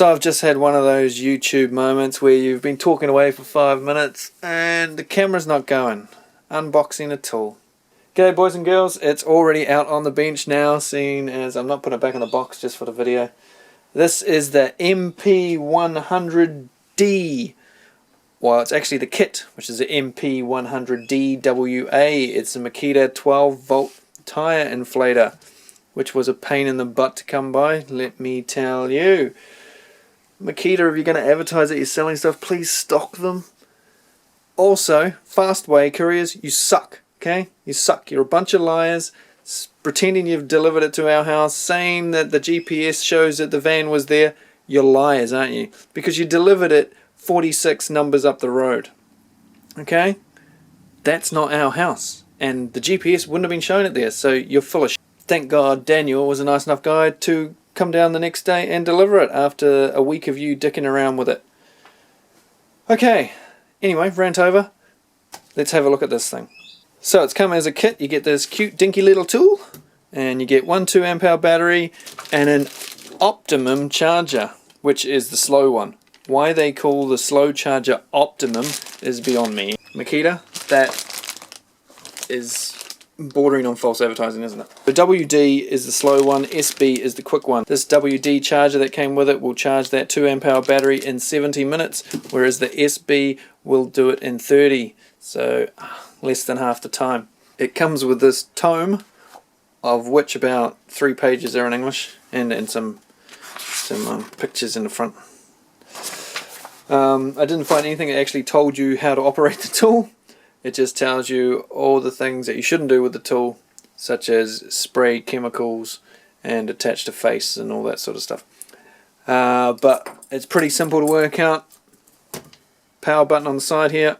So I've just had one of those YouTube moments where you've been talking away for 5 minutes and the camera's not going. Unboxing a tool. G'day boys and girls, it's already out on the bench now, seeing as I'm not putting it back in the box just for the video. This is the MP100D. Well, it's actually the kit, which is the MP100DWA. It's a Makita 12 volt tire inflator, which was a pain in the butt to come by, let me tell you. Makita, if you're going to advertise that you're selling stuff, please stock them. Also, Fastway couriers, you suck, okay? You suck. You're a bunch of liars, pretending you've delivered it to our house, saying that the GPS shows that the van was there. You're liars, aren't you? Because you delivered it 46 numbers up the road. Okay? That's not our house. And the GPS wouldn't have been showing it there, so you're full of shit. Thank God Daniel was a nice enough guy to come down the next day and deliver it after a week of you dicking around with it. Okay, anyway, rant over. Let's have a look at this thing. So it's come as a kit. You get this cute dinky little tool, and you get one 2 amp hour battery and an optimum charger, which is the slow one. Why they call the slow charger optimum is beyond me. Makita, that is bordering on false advertising, isn't it? The WD is the slow one, SB is the quick one. This WD charger that came with it will charge that 2 amp hour battery in 70 minutes, whereas the SB will do it in 30, so less than half the time. It comes with this tome, of which about 3 pages are in English, and some pictures in the front. I didn't find anything that actually told you how to operate the tool. It just tells you all the things that you shouldn't do with the tool, such as spray chemicals and attach to face and all that sort of stuff. But it's pretty simple to work out. Power button on the side here.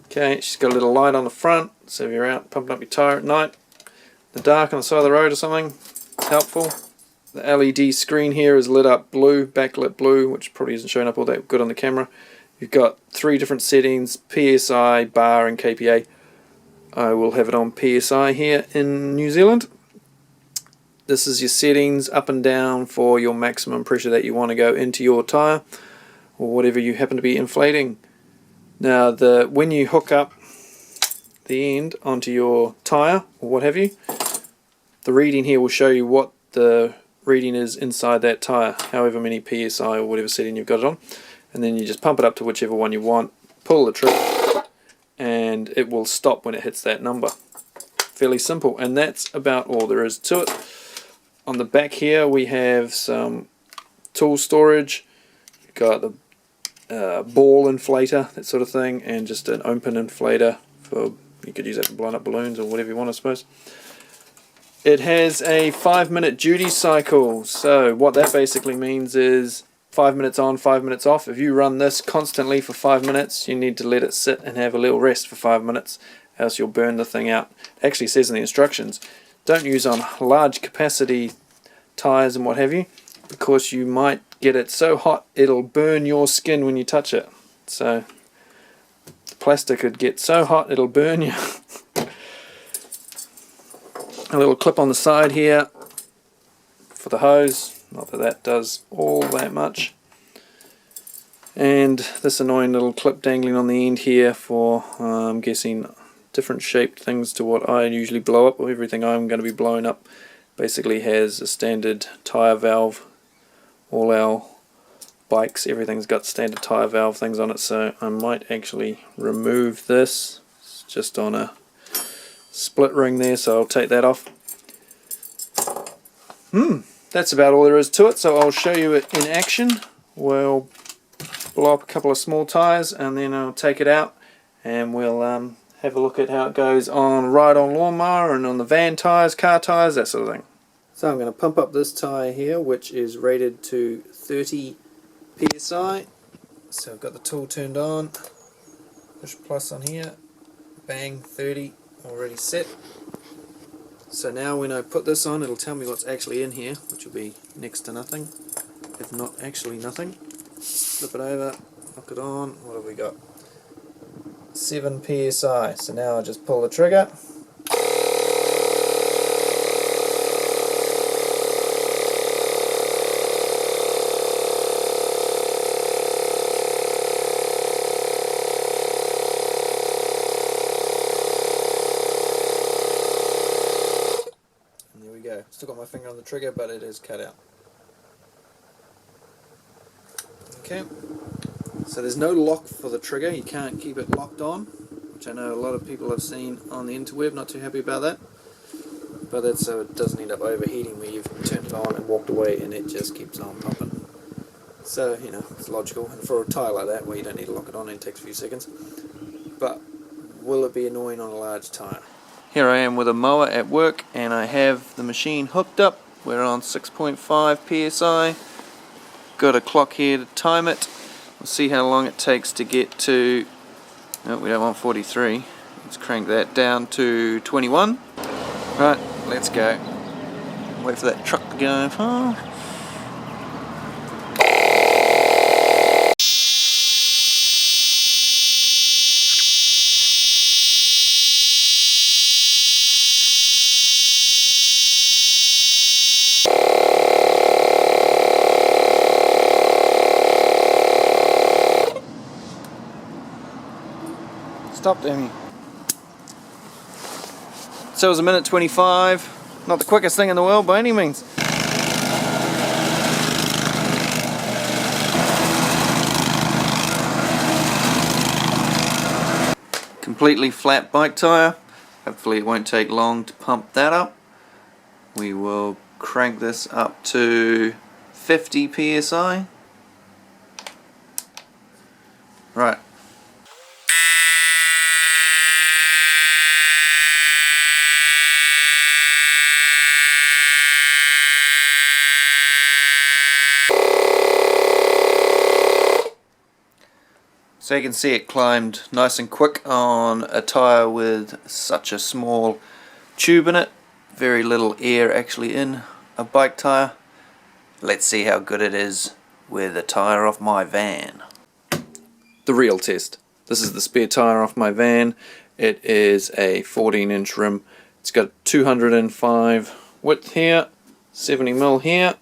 Okay, she's got a little light on the front, so if you're out pumping up your tire at night, the dark on the side of the road or something, it's helpful. The LED screen here is lit up blue, backlit blue, which probably isn't showing up all that good on the camera. You've got 3 different settings, PSI, bar and KPA. I will have it on PSI here in New Zealand. This is your settings up and down for your maximum pressure that you want to go into your tyre or whatever you happen to be inflating. Now when you hook up the end onto your tyre or what have you, the reading here will show you what the reading is inside that tyre, however many PSI or whatever setting you've got it on. And then you just pump it up to whichever one you want, pull the trigger, and it will stop when it hits that number. Fairly simple, and that's about all there is to it. On the back here we have some tool storage. You've got the ball inflator, that sort of thing, and just an open inflator for, you could use that for blowing up balloons or whatever you want, I suppose. It has a 5-minute duty cycle, so what that basically means is 5 minutes on, 5 minutes off. If you run this constantly for 5 minutes, you need to let it sit and have a little rest for 5 minutes, else you'll burn the thing out. It actually says in the instructions, don't use on large capacity tyres and what have you, because you might get it so hot it'll burn your skin when you touch it. So the plastic could get so hot it'll burn you. A little clip on the side here for the hose. Not that that does all that much. And this annoying little clip dangling on the end here for, I'm guessing, different shaped things to what I usually blow up. Everything I'm going to be blowing up basically has a standard tyre valve. All our bikes, everything's got standard tyre valve things on it, so I might actually remove this. It's just on a split ring there, so I'll take that off. That's about all there is to it, so I'll show you it in action. We'll blow up a couple of small tyres and then I'll take it out and we'll have a look at how it goes on ride-on lawnmower and on the van tyres, car tyres, that sort of thing. So I'm going to pump up this tyre here, which is rated to 30 PSI. So I've got the tool turned on, push plus on here, bang, 30, already set. So now when I put this on, it'll tell me what's actually in here, which will be next to nothing, if not actually nothing. Flip it over, lock it on, what have we got? 7 PSI. So now I just pull the trigger. Still got my finger on the trigger, but it is cut out. Okay, so there's no lock for the trigger, you can't keep it locked on, which I know a lot of people have seen on the interweb, not too happy about that. But that's so it doesn't end up overheating where you've turned it on and walked away and it just keeps on pumping. So, you know, it's logical, and for a tyre like that where you don't need to lock it on and it takes a few seconds. But will it be annoying on a large tyre? Here I am with a mower at work and I have the machine hooked up. We're on 6.5 psi. Got a clock here to time it. We'll see how long it takes to get to, no, we don't want 43. Let's crank that down to 21. Right, let's go. Wait for that truck to go. Oh. Stop, Amy. So it was 1:25. Not the quickest thing in the world by any means. Completely flat bike tyre. Hopefully it won't take long to pump that up. We will crank this up to 50 psi. Right. So you can see it climbed nice and quick on a tyre with such a small tube in it. Very little air actually in a bike tyre. Let's see how good it is with a tyre off my van. The real test. This is the spare tyre off my van. It is a 14-inch rim. It's got 205 width here, 70mm here.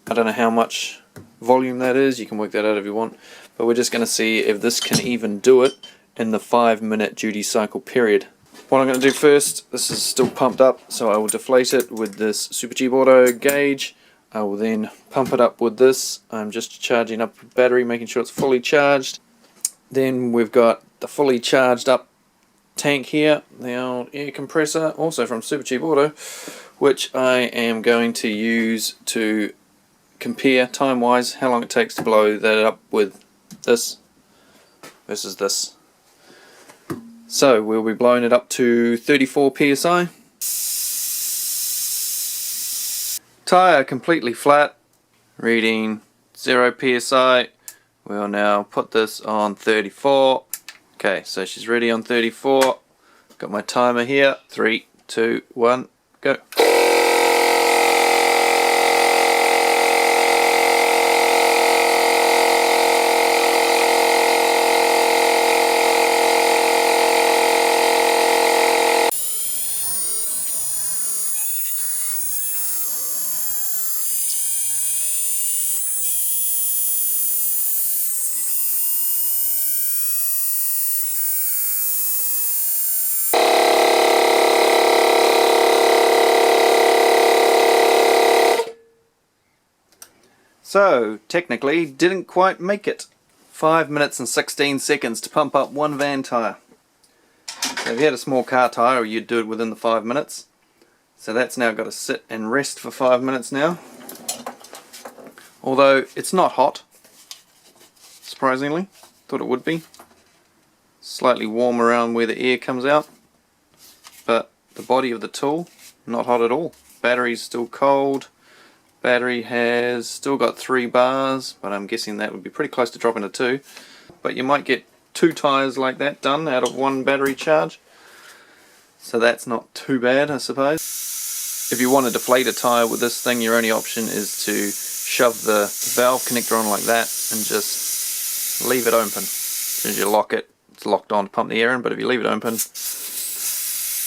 I don't know how much volume that is, you can work that out if you want, but we're just going to see if this can even do it in the 5-minute duty cycle period. What I'm going to do first, this is still pumped up, so I will deflate it with this Super Cheap Auto gauge. I will then pump it up with this. I'm just charging up the battery, making sure it's fully charged. Then we've got the fully charged up tank here, the old air compressor, also from Super Cheap Auto, which I am going to use to compare time-wise how long it takes to blow that up with this versus this. So we'll be blowing it up to 34 psi. Tyre completely flat, reading 0 psi. We'll now put this on 34. Okay, so she's ready on 34. Got my timer here. 3, 2, 1, go. So, technically, didn't quite make it. 5 minutes and 16 seconds to pump up one van tyre. So if you had a small car tyre, you'd do it within the 5 minutes. So that's now got to sit and rest for 5 minutes now. Although, it's not hot, surprisingly. Thought it would be. Slightly warm around where the air comes out. But the body of the tool, not hot at all. Battery's still cold. Battery has still got 3 bars, but I'm guessing that would be pretty close to dropping to 2. But you might get 2 tyres like that done out of 1 battery charge. So that's not too bad, I suppose. If you want to deflate a tyre with this thing, your only option is to shove the valve connector on like that and just leave it open. As soon as you lock it, it's locked on to pump the air in, but if you leave it open, it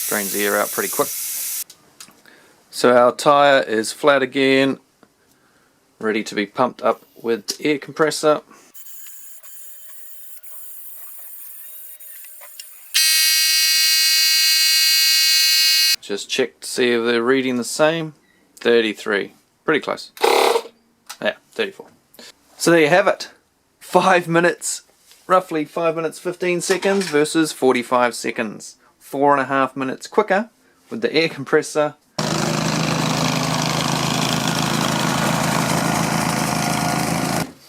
drains the air out pretty quick. So our tyre is flat again, ready to be pumped up with the air compressor. Just check to see if they're reading the same. 33. Pretty close. Yeah, 34. So there you have it. 5 minutes, roughly 5 minutes 15 seconds versus 45 seconds. 4.5 minutes quicker with the air compressor.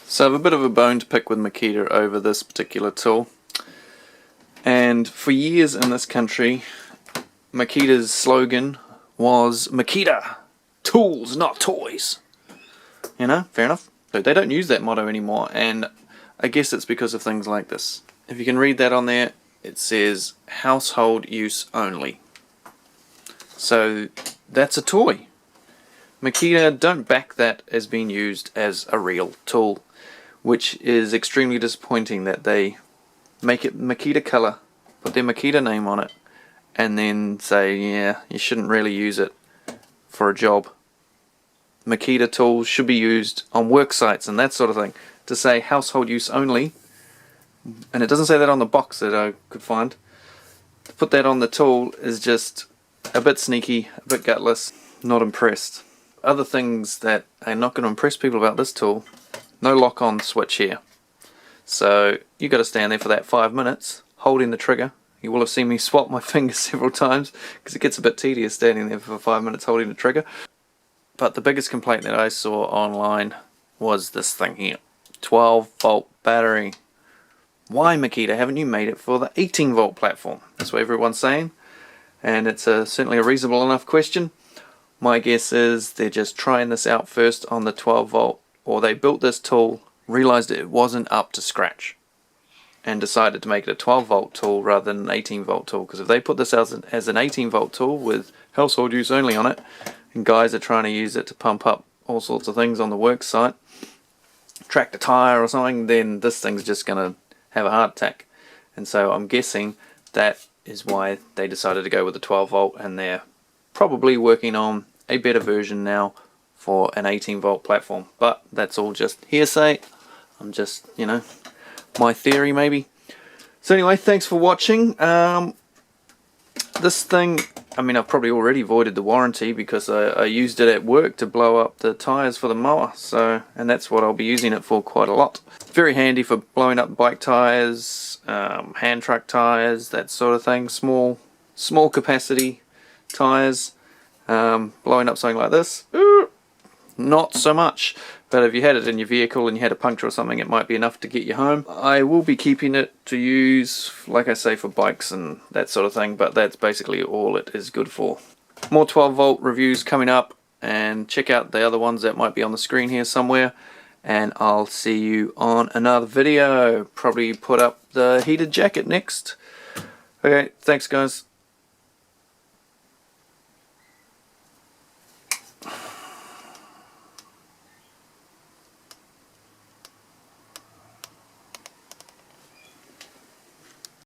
So I have a bit of a bone to pick with Makita over this particular tool. And for years in this country, Makita's slogan was Makita, tools not toys. You know, fair enough. So they don't use that motto anymore, and I guess it's because of things like this. If you can read that on there, it says household use only. So that's a toy. Makita don't back that as being used as a real tool, which is extremely disappointing that they make it Makita color, put their Makita name on it, and then say, yeah, you shouldn't really use it for a job. Makita tools should be used on work sites and that sort of thing. To say household use only, and it doesn't say that on the box that I could find, to put that on the tool is just a bit sneaky, a bit gutless, not impressed. Other things that are not going to impress people about this tool, no lock-on switch here. So you got to stand there for that 5 minutes holding the trigger. You will have seen me swap my fingers several times because it gets a bit tedious standing there for 5 minutes holding the trigger. But the biggest complaint that I saw online was this thing here. 12 volt battery. Why, Makita, haven't you made it for the 18 volt platform? That's what everyone's saying, and it's certainly a reasonable enough question. My guess is they're just trying this out first on the 12 volt, or they built this tool, realized it wasn't up to scratch, and decided to make it a 12 volt tool rather than an 18 volt tool. Because if they put this as an 18 volt tool with household use only on it, and guys are trying to use it to pump up all sorts of things on the work site, track the tire or something, then this thing's just going to have a heart attack. And so I'm guessing that is why they decided to go with the 12 volt, and they're probably working on a better version now for an 18 volt platform. But that's all just hearsay. I'm just, you know, my theory maybe. So anyway, thanks for watching. This thing, I mean, I've probably already voided the warranty because I used it at work to blow up the tires for the mower. So, and that's what I'll be using it for quite a lot. Very handy for blowing up bike tires, hand truck tires, that sort of thing. Small capacity tires. Blowing up something like this, not so much. But if you had it in your vehicle and you had a puncture or something, it might be enough to get you home. I will be keeping it to use, like I say, for bikes and that sort of thing, but that's basically all it is good for. More 12 volt reviews coming up, and check out the other ones that might be on the screen here somewhere, and I'll see you on another video. Probably put up the heated jacket next. Okay, thanks guys.